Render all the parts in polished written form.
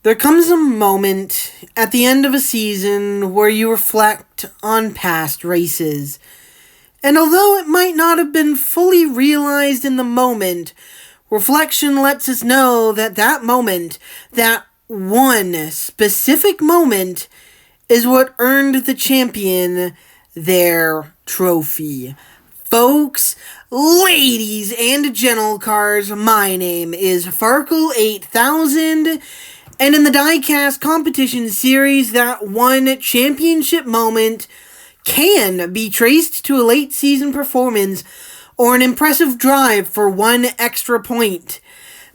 There comes a moment at the end of a season where you reflect on past races. And although it might not have been fully realized in the moment, reflection lets us know that that moment, that one specific moment, is what earned the champion their trophy. Folks, ladies and gentle cars, my name is Farkle8000, and in the Diecast Competition Series, that one championship moment can be traced to a late season performance or an impressive drive for one extra point.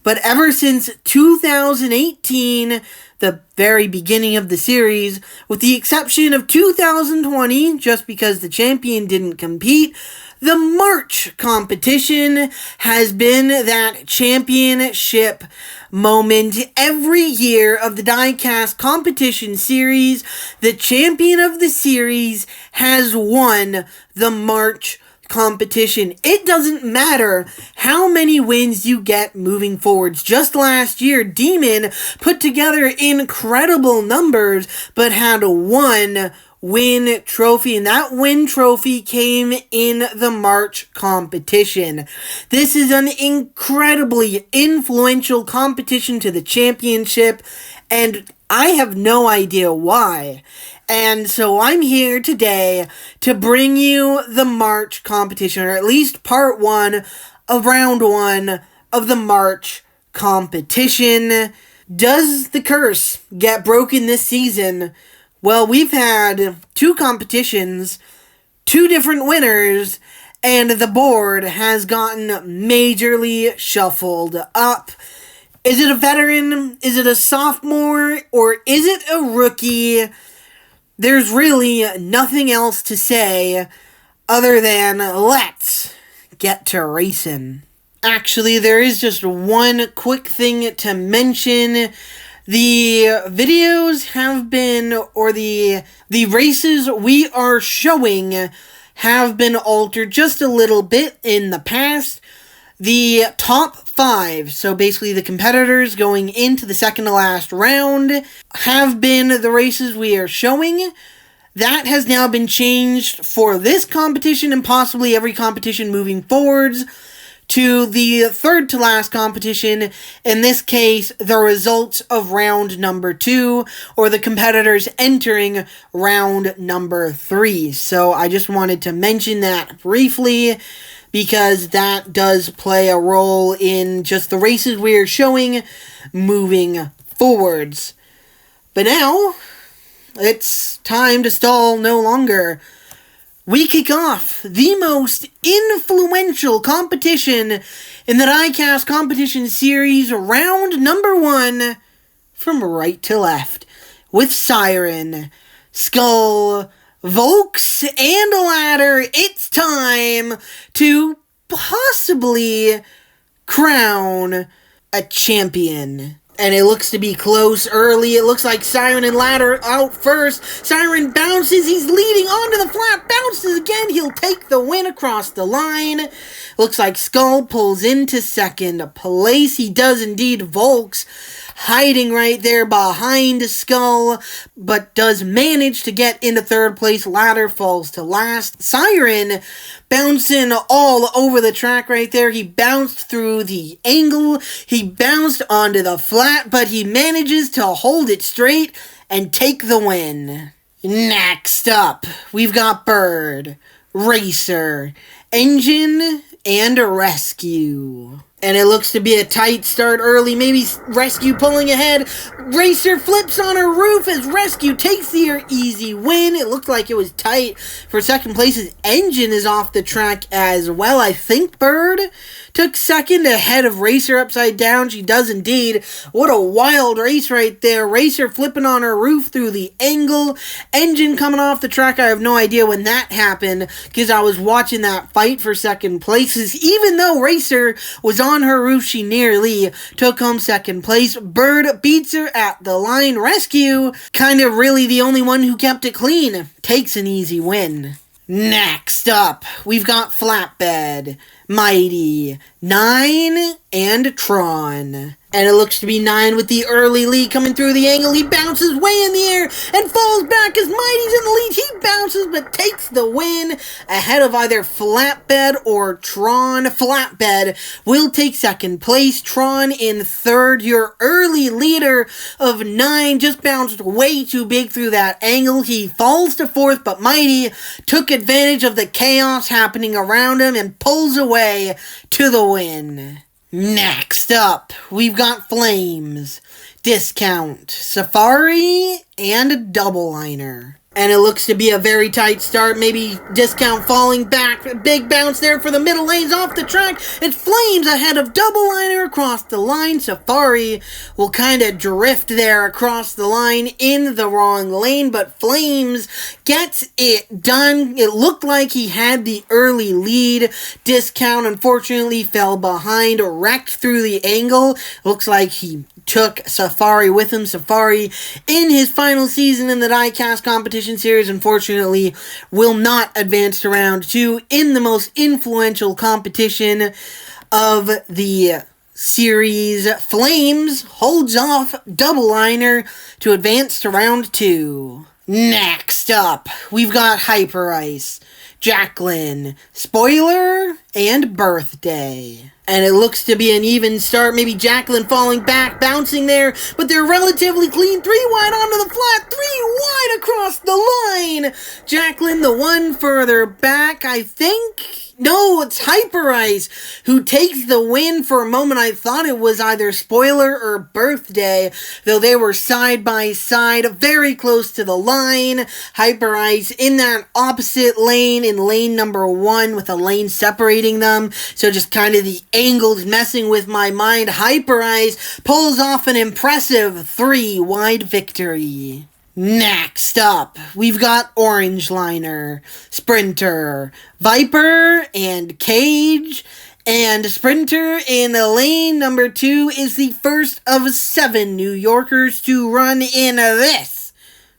But ever since 2018, the very beginning of the series, with the exception of 2020, just because the champion didn't compete, the March competition has been that championship moment every year of the Diecast Competition Series. The champion of the series has won the March competition. It doesn't matter how many wins you get moving forwards. Just last year, Demon put together incredible numbers, but had one win trophy, and that win trophy came in the March competition. This is an incredibly influential competition to the championship, and I have no idea why. And so I'm here today to bring you the March competition, or at least part one of round one of the March competition. Does the curse get broken this season? Well, we've had two competitions, two different winners, and the board has gotten majorly shuffled up. Is it a veteran? Is it a sophomore? Or is it a rookie? There's really nothing else to say other than let's get to racing. Actually, there is just one quick thing to mention. The videos have been, or the races we are showing have been altered just a little bit in the past. The top 5, so basically the competitors going into the second to last round, have been the races we are showing. That has now been changed for this competition and possibly every competition moving forwards to the third to last competition, in this case, the results of round number 2, or the competitors entering round number 3. So I just wanted to mention that briefly, because that does play a role in just the races we are showing moving forwards. But now, it's time to stall no longer. We kick off the most influential competition in the Diecast Competition Series, round number 1, from right to left, with Siren, Skull, Volks, and Ladder. It's time to possibly crown a champion. And it looks to be close early. It looks like Siren and Ladder out first. Siren bounces. He's leading onto the flat. Bounces again. He'll take the win across the line. Looks like Skull pulls into second place. He does indeed. Volks hiding right there behind Skull, but does manage to get into third place. Ladder falls to last. Siren bouncing all over the track right there. He bounced through the angle. He bounced onto the flat, but he manages to hold it straight and take the win. Next up, we've got Bird, Racer, Engine, and Rescue. And it looks to be a tight start early. Maybe Rescue pulling ahead. Racer flips on her roof as Rescue takes the easy win. It looked like it was tight for second place as Engine is off the track as well. I think Bird took second ahead of Racer upside down. She does indeed. What a wild race right there. Racer flipping on her roof through the angle. Engine coming off the track. I have no idea when that happened because I was watching that fight for second places. Even though Racer was on her roof, she nearly took home second place. Bird beats her at the line. Rescue, kind of really the only one who kept it clean, takes an easy win. Next up, we've got Flatbed, Mighty, 9, and Tron. And it looks to be 9 with the early lead coming through the angle. He bounces way in the air and falls back as Mighty's in the lead. He bounces but takes the win ahead of either Flatbed or Tron. Flatbed will take second place. Tron in third. Your early leader of 9 just bounced way too big through that angle. He falls to fourth, but Mighty took advantage of the chaos happening around him and pulls away to the win. Next up, we've got Flames, Discount, Safari, and Double Liner. And it looks to be a very tight start. Maybe Discount falling back. Big bounce there for the middle lanes off the track. It's Flames ahead of Double Liner across the line. Safari will kind of drift there across the line in the wrong lane. But Flames gets it done. It looked like he had the early lead. Discount unfortunately fell behind, wrecked through the angle. Looks like he took Safari with him. Safari, in his final season in the Diecast Competition Series, unfortunately, will not advance to round 2 in the most influential competition of the series. Flames holds off Double Liner to advance to round 2. Next up, we've got Hyper Ice, Jacqueline, Spoiler, and Birthday. And it looks to be an even start. Maybe Jacqueline falling back, bouncing there, but they're relatively clean. 3 wide onto the flat, 3 wide across the line. Jacqueline, the one further back, I think. No, it's Hyper Ice who takes the win. For a moment, I thought it was either Spoiler or Birthday, though they were side by side, very close to the line. Hyper Ice in that opposite lane, in lane number 1, with a lane separating them. So just kind of the angles messing with my mind. Hyper Ice pulls off an impressive 3 wide victory. Next up, we've got Orange Liner, Sprinter, Viper, and Cage. And Sprinter in lane number 2 is the first of 7 New Yorkers to run in this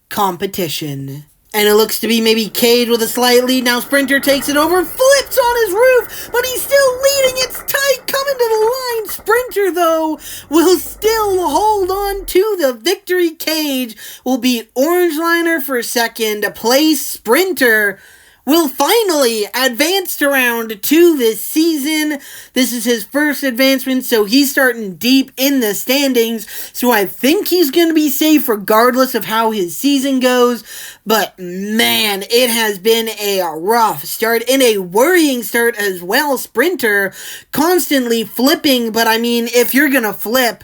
competition. And it looks to be maybe Cage with a slight lead. Now Sprinter takes it over, flips on his roof, but he's still leading. It's tight coming to the line. Sprinter, though, will still hold on to the victory. Cage will beat Orange Liner for second place. Sprinter will finally advance to round 2 this season. This is his first advancement, so he's starting deep in the standings. So I think he's going to be safe regardless of how his season goes. But man, it has been a rough start and a worrying start as well. Sprinter constantly flipping, but I mean, if you're going to flip,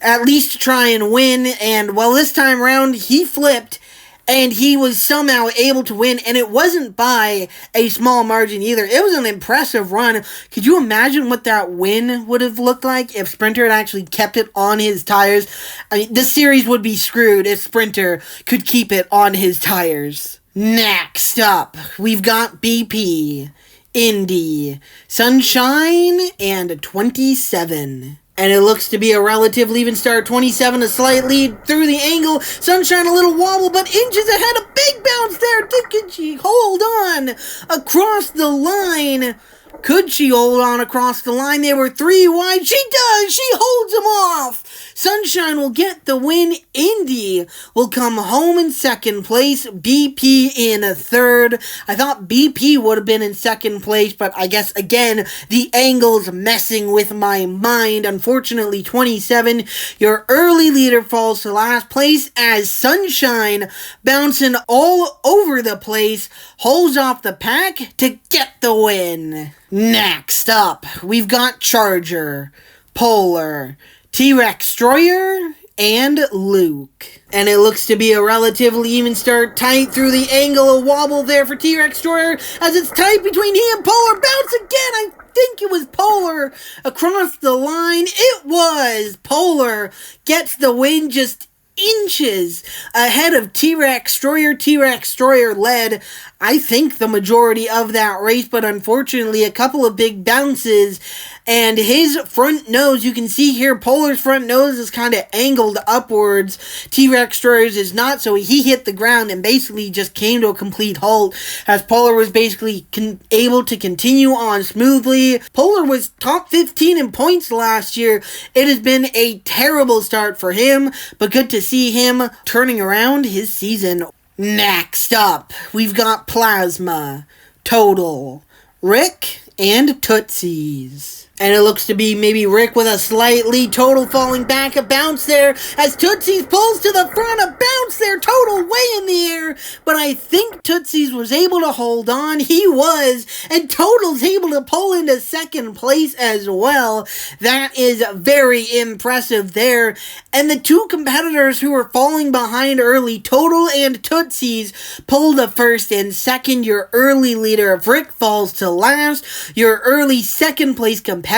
at least try and win. And well, this time around, he flipped. And he was somehow able to win, and it wasn't by a small margin either. It was an impressive run. Could you imagine what that win would have looked like if Sprinter had actually kept it on his tires? I mean, this series would be screwed if Sprinter could keep it on his tires. Next up, we've got BP, Indy, Sunshine, and 27. And it looks to be a relatively even start. 27, a slight lead through the angle. Sunshine a little wobble, but inches ahead. A big bounce there. Could she hold on across the line? Could she hold on across the line? They were 3 wide. She does. She holds them off. Sunshine will get the win. Indy will come home in second place. BP in third. I thought BP would have been in second place, but I guess, again, the angle's messing with my mind. Unfortunately, 27, your early leader falls to last place as Sunshine, bouncing all over the place, holds off the pack to get the win. Next up, we've got Charger, Polar, T-Rex Destroyer, and Luke. And it looks to be a relatively even start, tight through the angle, a wobble there for T-Rex Destroyer as it's tight between he and Polar. Bounce again, I think it was Polar across the line. It was Polar gets the win, just inches ahead of T-Rex Destroyer. T-Rex Destroyer led, I think, the majority of that race, but unfortunately a couple of big bounces and his front nose, you can see here, Polar's front nose is kind of angled upwards. T-Rex Destroyer's is not, so he hit the ground and basically just came to a complete halt as Polar was basically able to continue on smoothly. Polar was top 15 in points last year. It has been a terrible start for him, but good to see him turning around his season. Next up, we've got Plasma, Total, Rick, and Tootsies. And it looks to be maybe Rick with a slight lead, Total falling back, a bounce there, as Tootsies pulls to the front, a bounce there, Total way in the air, but I think Tootsies was able to hold on, he was, and Total's able to pull into second place as well. That is very impressive there, and the two competitors who were falling behind early, Total and Tootsies, pulled the first and second. Your early leader of Rick falls to last, your early second place competitor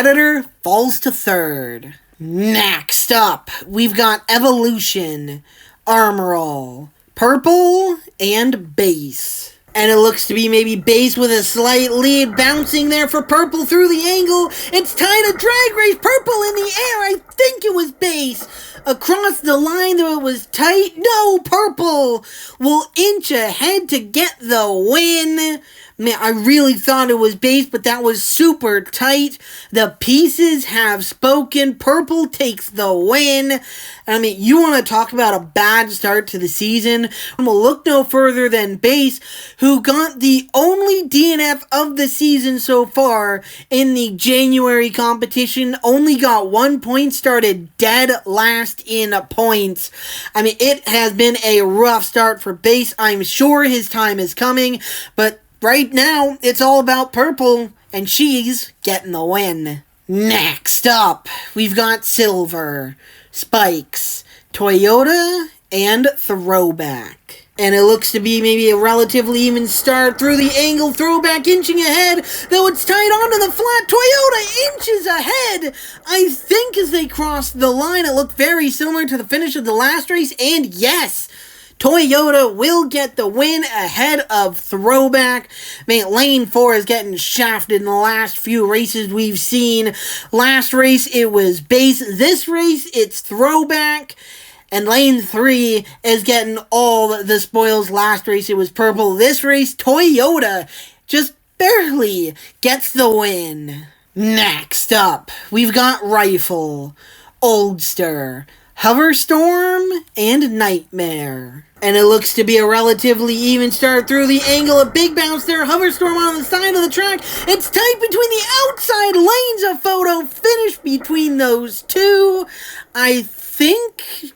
falls to third. Next up, we've got Evolution, Armorall, Purple, and Base. And it looks to be maybe Base with a slight lead, bouncing there for Purple through the angle. It's tied a drag race, Purple in the air, I think it was Base. Across the line, though it was tight. No, Purple will inch ahead to get the win. Man, I really thought it was Base, but that was super tight. The pieces have spoken. Purple takes the win. I mean, you want to talk about a bad start to the season? We'll look no further than Base, who got the only DNF of the season so far in the January competition. Only got 1 point, started dead last in points. I mean, it has been a rough start for Base. I'm sure his time is coming, but right now, it's all about Purple, and she's getting the win. Next up, we've got Silver, Spikes, Toyota, and Throwback. And it looks to be maybe a relatively even start through the angle. Throwback inching ahead, though it's tied onto the flat. Toyota inches ahead. I think as they crossed the line, it looked very similar to the finish of the last race. And yes, Toyota will get the win ahead of Throwback. Man, Lane 4 is getting shafted in the last few races we've seen. Last race, it was Base. This race, it's Throwback. And Lane 3 is getting all the spoils. Last race, it was Purple. This race, Toyota just barely gets the win. Next up, we've got Rifle, Oldster, Hoverstorm, and Nightmare. And it looks to be a relatively even start through the angle. A big bounce there. Hoverstorm on the side of the track. It's tight between the outside lanes. A photo finish between those two. I think...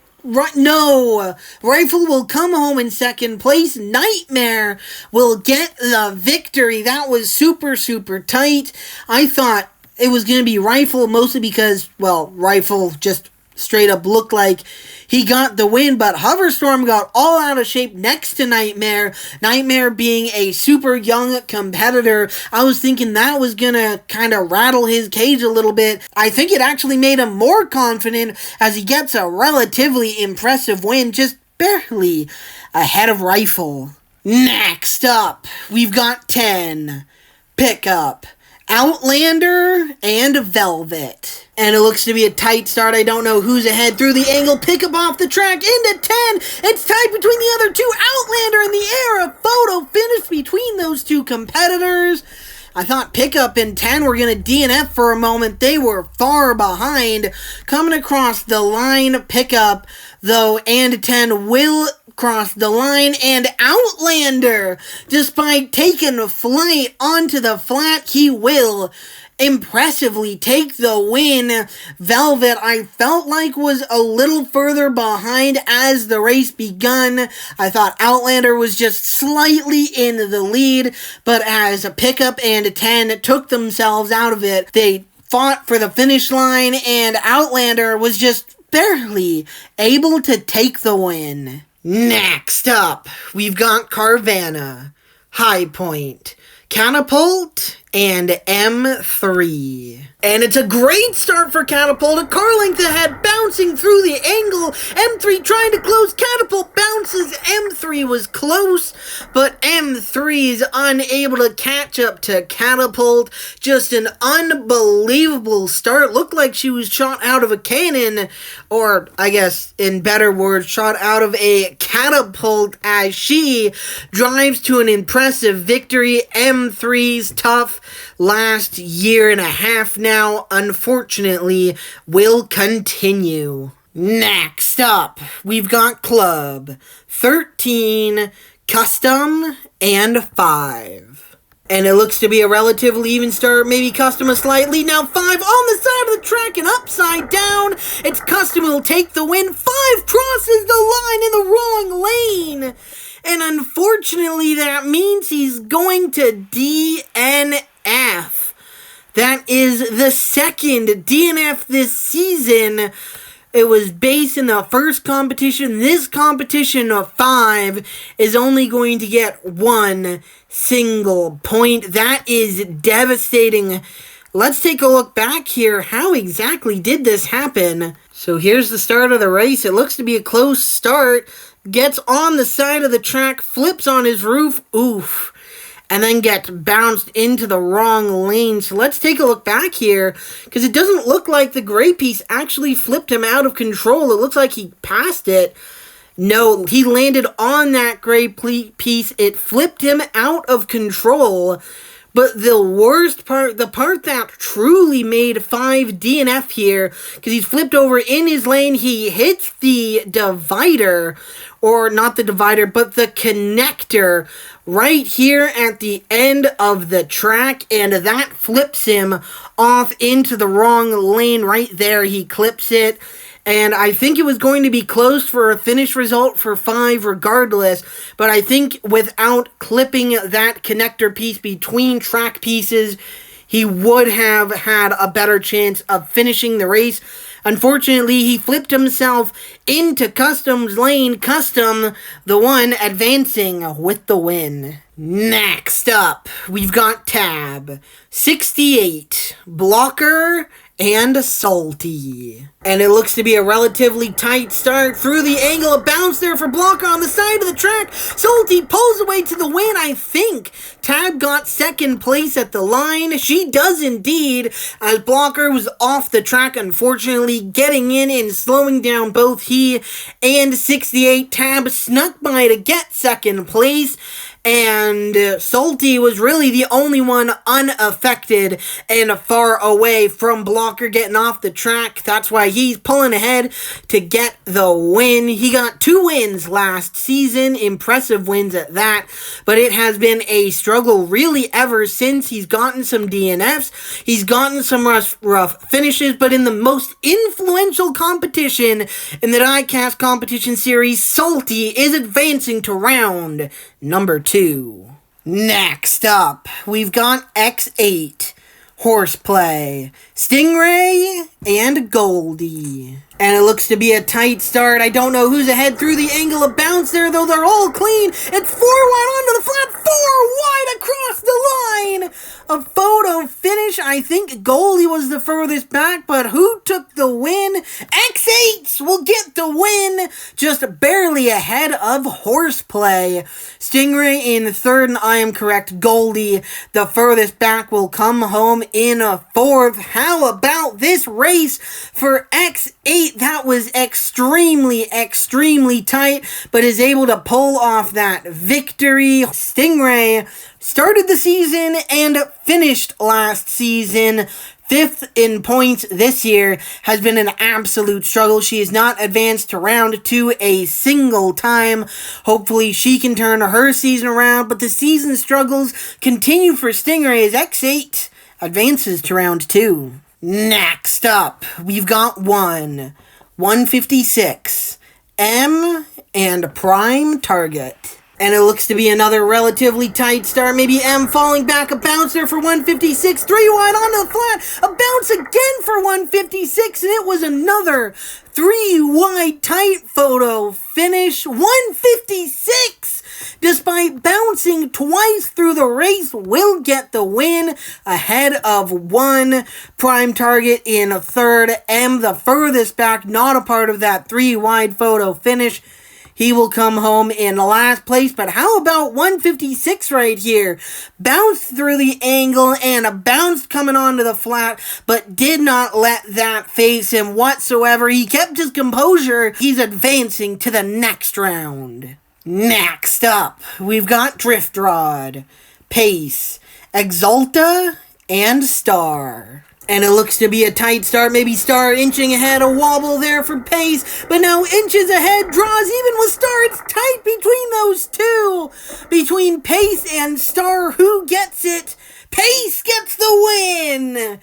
No, Rifle will come home in second place. Nightmare will get the victory. That was super, super tight. I thought it was going to be Rifle mostly because, well, Rifle just straight up looked like he got the win, but Hoverstorm got all out of shape next to Nightmare. Nightmare being a super young competitor, I was thinking that was gonna kind of rattle his cage a little bit. I think it actually made him more confident as he gets a relatively impressive win, just barely ahead of Rifle. Next up, we've got 10, Pickup, Outlander, and Velvet. And it looks to be a tight start. I don't know who's ahead through the angle. Pickup off the track into 10. It's tied between the other two. Outlander in the air. A photo finish between those two competitors. I thought Pickup and 10 were going to DNF for a moment. They were far behind. Coming across the line, Pickup, though, and 10 will cross the line, and Outlander, despite taking flight onto the flat, he will impressively take the win. Velvet, I felt like, was a little further behind as the race begun. I thought Outlander was just slightly in the lead, but as a Pickup and 10 took themselves out of it, they fought for the finish line, and Outlander was just barely able to take the win. Next up, we've got Carvana, High Point, Catapult, and M3. And it's a great start for Catapult. A car length ahead, bouncing through the angle. M3 trying to close. Catapult bounces. M3 was close, but M3 is unable to catch up to Catapult. Just an unbelievable start. Looked like she was shot out of a cannon, or I guess in better words, shot out of a catapult as she drives to an impressive victory. M3's tough last year and a half now, unfortunately, will continue. Next up, we've got Club 13, Custom, and 5. And it looks to be a relatively even start, maybe Custom a slight lead. Now 5 on the side of the track and upside down. It's Custom who will take the win. 5 crosses the line in the wrong lane. And unfortunately, that means he's going to DNF. That is the second DNF this season. It was based in the first competition. This competition of 5 is only going to get 1 single point. That is devastating. Let's take a look back here. How exactly did this happen? So here's the start of the race. It looks to be a close start. Gets on the side of the track, flips on his roof, oof, and then gets bounced into the wrong lane. So let's take a look back here, because it doesn't look like the gray piece actually flipped him out of control. It looks like he passed it. No, he landed on that gray piece. It flipped him out of control. But the worst part, the part that truly made 5 DNF here, because he's flipped over in his lane, he hits the divider, or not the divider, but the connector right here at the end of the track, and that flips him off into the wrong lane right there. He clips it. And I think it was going to be close for a finish result for 5 regardless. But I think without clipping that connector piece between track pieces, he would have had a better chance of finishing the race. Unfortunately, he flipped himself into Custom's lane. Custom, the one advancing with the win. Next up, we've got Tab 68, Blocker, and Salty. And it looks to be a relatively tight start through the angle. A bounce there for Blocker on the side of the track. Salty pulls away to the win, I think. Tab got second place at the line. She does indeed, as Blocker was off the track, unfortunately, getting in and slowing down both he and 68. Tab snuck by to get second place. And Salty was really the only one unaffected and far away from Blocker getting off the track. That's why he's pulling ahead to get the win. He got 2 wins last season, impressive wins at that, but it has been a struggle really ever since. He's gotten some DNFs, he's gotten some rough finishes, but in the most influential competition in the Diecast Competition Series, Salty is advancing to round number 2. Next up, we've got X8, Horseplay, Stingray, and Goldie. And it looks to be a tight start. I don't know who's ahead through the angle of bounce there, though they're all clean. It's 4 wide onto the flat, 4 wide across the line. A photo finish. I think Goldie was the furthest back, but who took the win? X8 will get the win, just barely ahead of Horseplay. Stingray in third, and I am correct. Goldie, the furthest back, will come home in a fourth. How about this race for X8? That was extremely tight, but is able to pull off that victory. Stingray started the season and finished last season 5th in points this year. Has been an absolute struggle. She has not advanced to round 2 a single time. Hopefully she can turn her season around, but the season struggles continue for Stingray as X8 advances to round 2. Next up, we've got 156, M, and Prime Target. And it looks to be another relatively tight start. Maybe M falling back. A bounce there for 156. 3 wide onto the flat. A bounce again for 156. And it was another 3 wide tight photo finish. 156 despite bouncing twice through the race, will get the win ahead of one prime target in third. M, the furthest back, not a part of that 3-wide photo finish. He will come home in last place, but how about 156 right here? Bounced through the angle and bounced coming onto the flat, but did not let that phase him whatsoever. He kept his composure. He's advancing to the next round. Next up, we've got Drift Rod, Pace, Exalta, and Star. And it looks to be a tight start. Maybe Star inching ahead, a wobble there for Pace. But now inches ahead, draws even with Star. It's tight between those two. Between Pace and Star, who gets it? Pace gets the win!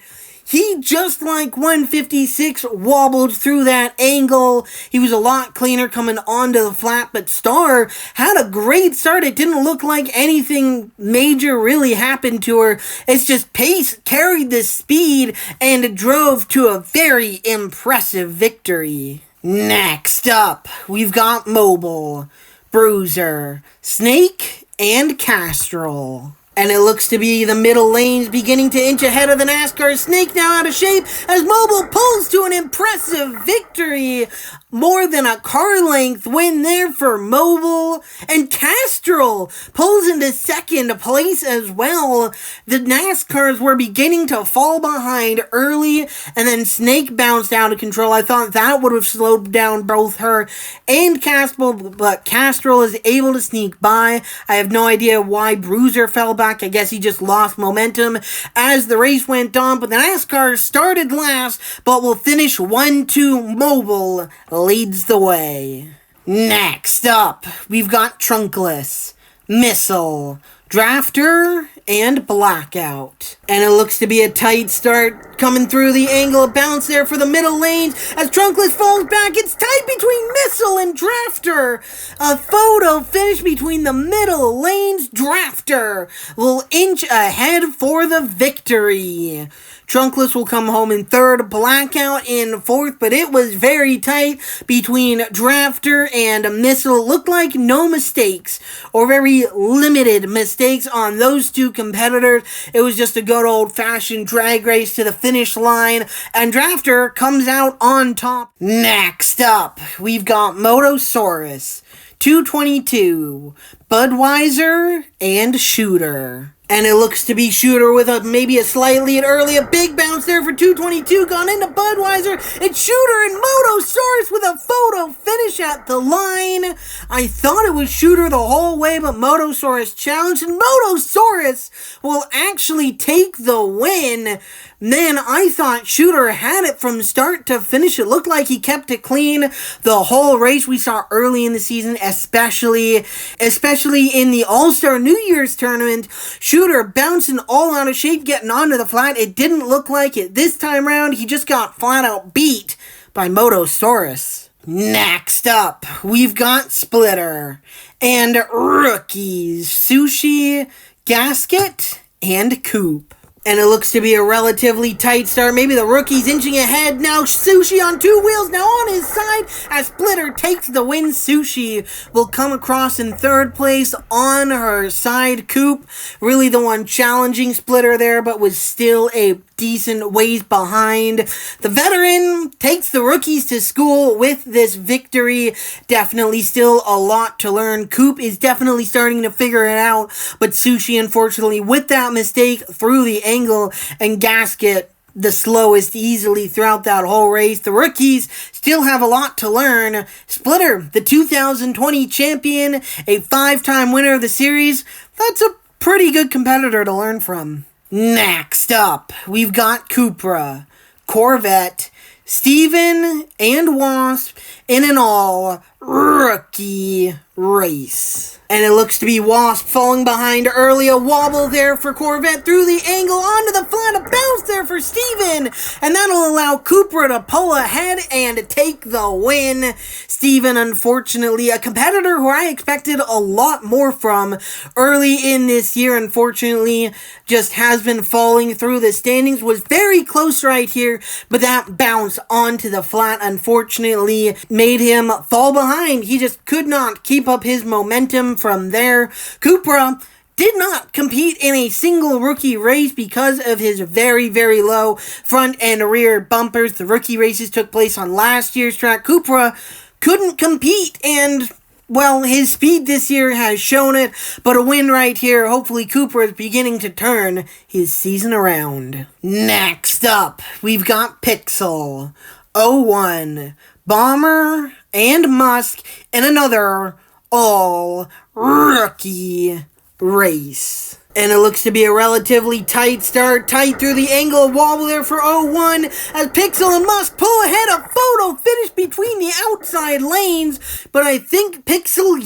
He, just like 156, wobbled through that angle. He was a lot cleaner coming onto the flat, but Star had a great start. It didn't look like anything major really happened to her. It's just Pace carried the speed and drove to a very impressive victory. Next up, we've got Mobile, Bruiser, Snake, and Castrol. And it looks to be the middle lanes beginning to inch ahead of the NASCAR. Snake now out of shape as Mobile pulls to an impressive victory. More than a car length win there for Mobile. And Castrol pulls into second place as well. The NASCARs were beginning to fall behind early, and then Snake bounced out of control. I thought that would have slowed down both her and Castrol, but Castrol is able to sneak by. I have no idea why Bruiser fell back. I guess he just lost momentum as the race went on, but the NASCAR started last, but will finish 1-2. Mobile leads the way. Next up, we've got Trunkless, Missile, Drafter, and Blackout. And it looks to be a tight start coming through the angle of bounce there for the middle lanes as Trunkless falls back. It's tight between Missile and Drafter. A photo finish between the middle lanes. Drafter will inch ahead for the victory. Trunkless will come home in third, Blackout in fourth, but it was very tight between Drafter and Missile. Looked like no mistakes, or very limited mistakes on those two competitors. It was just a good old-fashioned drag race to the finish line, and Drafter comes out on top. Next up, we've got Motosaurus, 222, Budweiser, and Shooter. And it looks to be Shooter with maybe a slight lead early. A big bounce there for 222. Gone into Budweiser. It's Shooter and Motosaurus with a photo finish at the line. I thought it was Shooter the whole way, but Motosaurus challenged. And Motosaurus will actually take the win. Man, I thought Shooter had it from start to finish. It looked like he kept it clean the whole race we saw early in the season, especially in the All-Star New Year's tournament. Shooter bouncing all out of shape, getting onto the flat. It didn't look like it this time around. He just got flat out beat by Motosaurus. Next up, we've got Splitter and rookies, Sushi, Gasket, and Coop. And it looks to be a relatively tight start. Maybe the rookie's inching ahead. Now Sushi on two wheels. Now on his side as Splitter takes the win. Sushi will come across in third place on her side. Coop, really the one challenging Splitter there, but was still a decent ways behind. The veteran takes the rookies to school with this victory. Definitely still a lot to learn. Coop is definitely starting to figure it out, but Sushi, unfortunately, with that mistake through the angle, and Gasket the slowest easily throughout that whole race. The rookies still have a lot to learn. Splitter, the 2020 champion, a 5-time winner of the series, that's a pretty good competitor to learn from. Next up, we've got Cupra, Corvette, Steven, and Wasp in an all-rookie race. And it looks to be Wasp falling behind early. A wobble there for Corvette through the angle onto the flat. A bounce there for Steven. And that'll allow Cupra to pull ahead and take the win. Steven, unfortunately, a competitor who I expected a lot more from early in this year, unfortunately, just has been falling through the standings. Was very close right here, but that bounce onto the flat, unfortunately, made him fall behind behind. He just could not keep up his momentum from there. Cupra did not compete in a single rookie race because of his very, very low front and rear bumpers. The rookie races took place on last year's track. Cupra couldn't compete, and well, his speed this year has shown it, but a win right here. Hopefully Cupra is beginning to turn his season around. Next up, we've got Pixel, 01, Bomber, and Musk in another all-rookie race. And it looks to be a relatively tight start, tight through the angle of wobble there for 01 as Pixel and Musk pull ahead. A photo finish between the outside lanes, but I think Pixel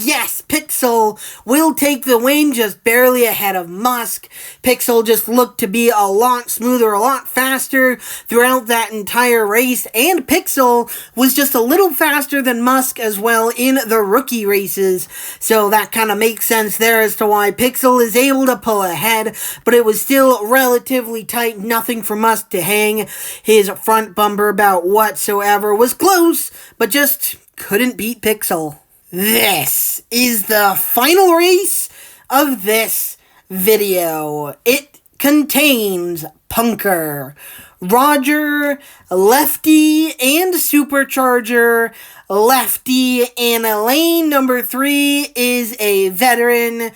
will take the win, just barely ahead of Musk. Pixel just looked to be a lot smoother, a lot faster throughout that entire race, and Pixel was just a little faster than Musk as well in the rookie races, so that kind of makes sense there as to why Pixel is able to pull ahead, but it was still relatively tight. Nothing for Musk to hang his front bumper about whatsoever. Was close, but just couldn't beat Pixel. This is the final race of this video. It contains Punker, Roger, Lefty, and Supercharger. Lefty in lane number 3 is a veteran.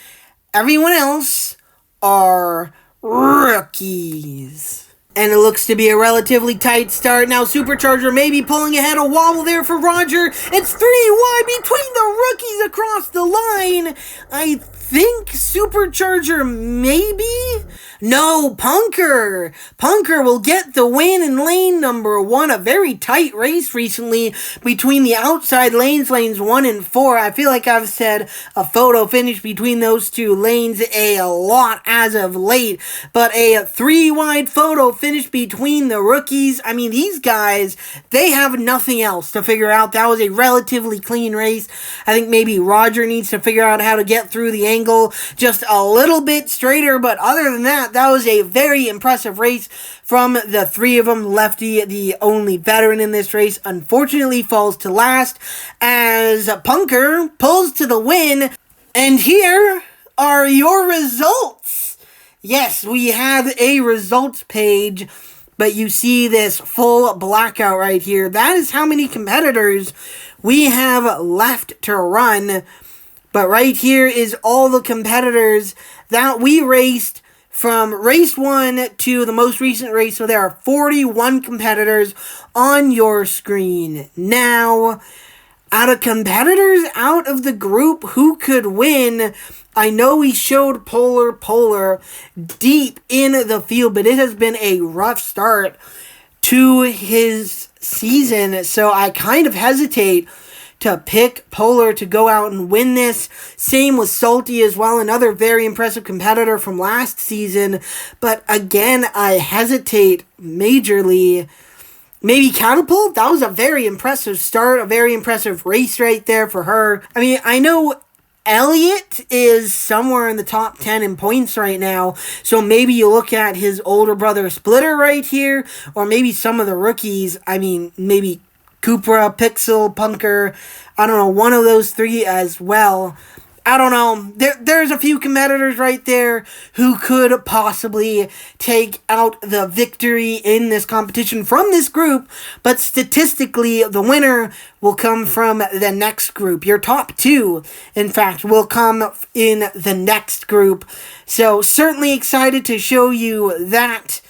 Everyone else are rookies. And it looks to be a relatively tight start. Now Supercharger may be pulling ahead. A wobble there for Roger. It's 3 wide between the rookies across the line. I think Supercharger maybe? No, Punker. Punker will get the win in lane number 1. A very tight race recently between the outside lanes 1 and 4. I feel like I've said a photo finish between those two lanes a lot as of late. But a 3 wide photo finish between the rookies. I mean, these guys, they have nothing else to figure out. That was a relatively clean race. I think maybe Roger needs to figure out how to get through the angle just a little bit straighter, but other than that, that was a very impressive race from the 3 of them. Lefty, the only veteran in this race, unfortunately falls to last as Punker pulls to the win. And here are your results. Yes, we have a results page, but you see this full blackout right here. That is how many competitors we have left to run. But right here is all the competitors that we raced from race 1 to the most recent race. So there are 41 competitors on your screen. Now, out of competitors out of the group, who could win? I know we showed Polar deep in the field, but it has been a rough start to his season. So I kind of hesitate to pick Polar to go out and win this. Same with Salty as well, another very impressive competitor from last season. But again, I hesitate majorly. Maybe Catapult? That was a very impressive start, a very impressive race right there for her. I mean, I know Elliot is somewhere in the top 10 in points right now, so maybe you look at his older brother Splitter right here, or maybe some of the rookies. I mean, maybe Cupra, Pixel, Punker, I don't know, one of those 3 as well. I don't know. There's a few competitors right there who could possibly take out the victory in this competition from this group, but statistically, the winner will come from the next group. Your top 2, in fact, will come in the next group. So, certainly excited to show you that.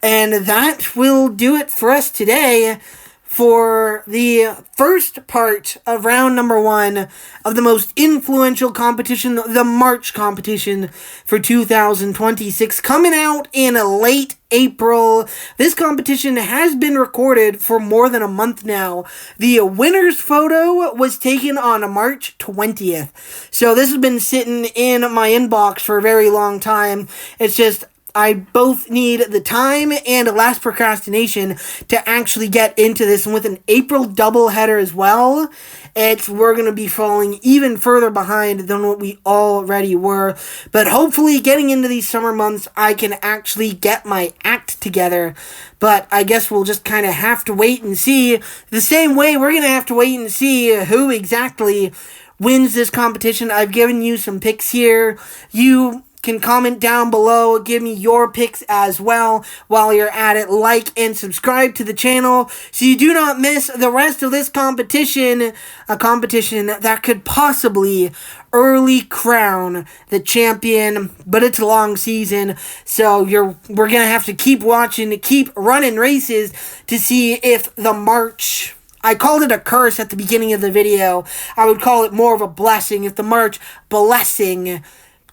And that will do it for us today for the first part of round number 1 of the most influential competition, the March competition for 2026, coming out in late April. This competition has been recorded for more than a month now. The winner's photo was taken on March 20th. So this has been sitting in my inbox for a very long time. It's just I both need the time and less procrastination to actually get into this. And with an April doubleheader as well, we're going to be falling even further behind than what we already were. But hopefully getting into these summer months, I can actually get my act together. But I guess we'll just kind of have to wait and see. The same way we're going to have to wait and see who exactly wins this competition. I've given you some picks here. You can comment down below, give me your picks as well. While you're at it, like and subscribe to the channel so you do not miss the rest of this competition, a competition that could possibly early crown the champion, but it's a long season, so we're gonna have to keep watching, to keep running races to see if the March, I called it a curse at the beginning of the video, I would call it more of a blessing, if the March blessing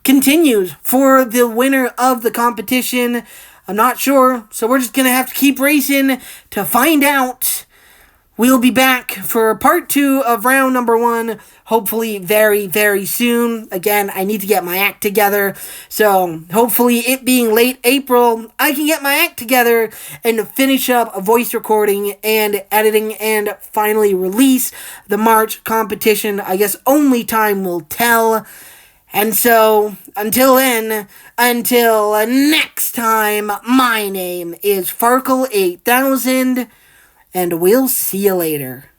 continues for the winner of the competition. I'm not sure, so we're just going to have to keep racing to find out. We'll be back for part 2 of round number 1, hopefully very, very soon. Again, I need to get my act together, so hopefully it being late April, I can get my act together and finish up a voice recording and editing and finally release the March competition. I guess only time will tell. And so, until then, until next time, my name is Farkle8000, and we'll see you later.